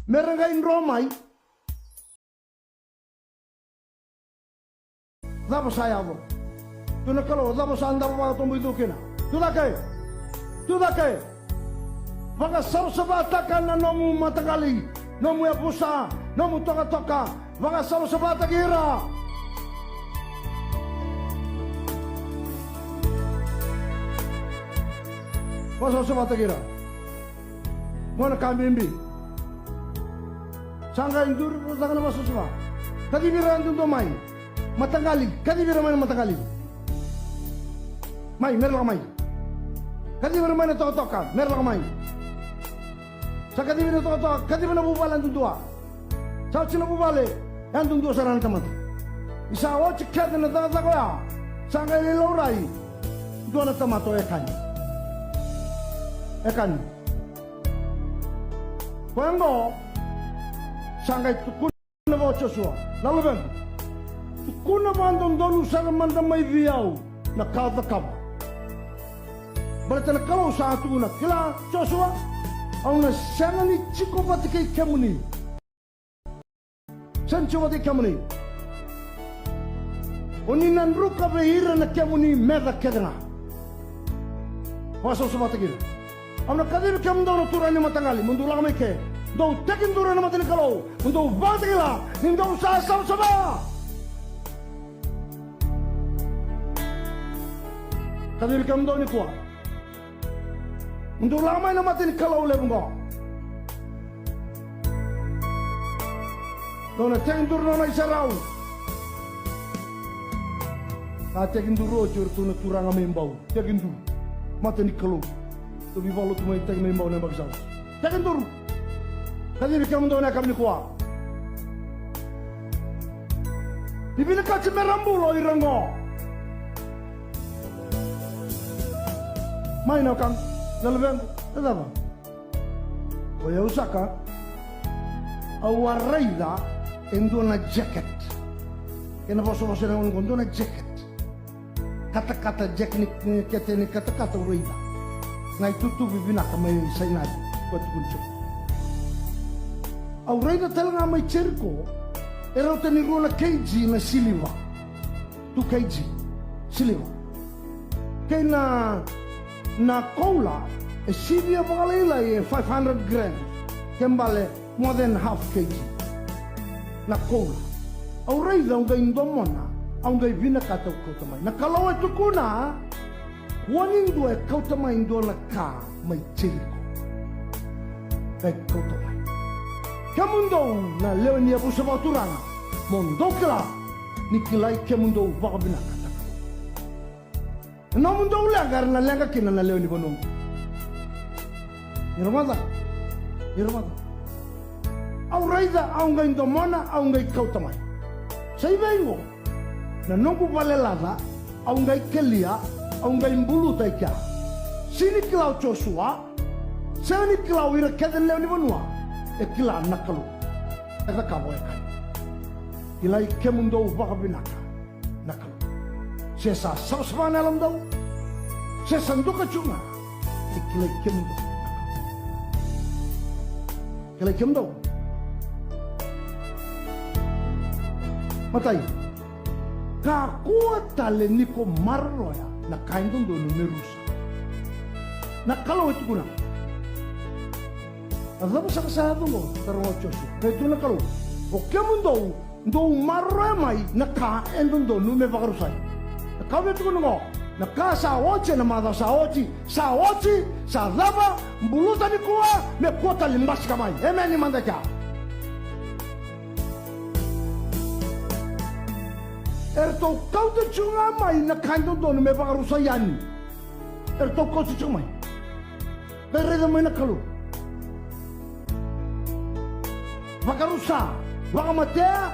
Merengain romai. Dava saya abo. Tu na kalau dava sa andar wa tombo itu kena. Tu da kai. Vanga sabata kana nomu matakali. Nomu ya pusa, nomu toka. Vanga sabata gira. Vanga sabata gira. Mona kambimbi. Sangga indur tangan masuk semua. Kadi biran tu mai. Matangali, kadi biran mana matangali. Mai, merla mai. Kadi biran mana toka, merla mai. Sa kadi biran toka, kadi biran bubalan tu dua. Sa cina bubale, yang tu dua saran teman. Isa awak cekat na tanga ya. Sangga lelorai. Dua na tamato ekan. Kwengo. Sanggai tukuna ba Joshua lalu ben tukuna ba andon donu sa manda mai viau na kada kaba berarti kalau satu na kila Joshua au na sana ni chiko ba te kemuni sancho ba te kemuni oni nan ruka be hira na kemuni meda kedna waso so ba te kira au na kadir kemdo no turani matangali mundu la mai ke do tekin dura nama tini kalau untuk batigila nindo sa sama kadir kam do ni kuat untuk lama nama tini kalau le bungo do na tekin dura nama isarau ka tekin dura jur tu na turang amembau tekin dura mata ni kalau tu bivalo tu mai tekin amembau na bagisau tekin dura Kali kamu dona kami kuat. Bibili kaci merambulo irango. Main kang, lalabeng, apa? Oya usaka. Awarida endona jacket. Kenapa so na endona jacket? Kata-kata jacket ni kata-kata urida. Na itutu bibina kamay sainad. Buat kunci. Aureda talanga mai cerco era tani rola keiji na siliva tu keiji siliva kena na cola e sivia balela e 500 grams kembale more than half kg na cola aureda unga indomona unga vina kata kautamai na kalau itu kuna wanindu e kautamai indona ka mai cerco e kautamai Kamundo na leo ni abu sa turanga mondo kila nikilai kamundo wakabina kata na mundo lengar na lenga kina na leo ni bonong Irmada au raida au ngai ndomona au ngai kautamai sai vengo na nongu valelada au ngai kelia au ngai mbulu taika sini kilau Joshua sini kilau ira keden leo ni bonua kila nakalu eka kaboekan ilai kemundo wakabinaka nakalu sesa sabsabana alam daw sesa nduka chunga kilai kemundo kilai kemundo matai kakuat tale niko marloya na kaindon do numerusa nakalo itu kuna Azaba sa kasado mo, tarochos. Kaya na kalo. O kaya mo do maramay na kain do nume bakarusay. Kawit ko mo, naka sa ochi na mada sa ochi, sa lava, bulutan ni kuwa, me kota limbas kamay. Amen ni manda ka. Erto kau te chunga mai na kain do nume bakarusay yan. Erto kau te chunga mai. Pero may nakalo. Vakarusa, wakamatea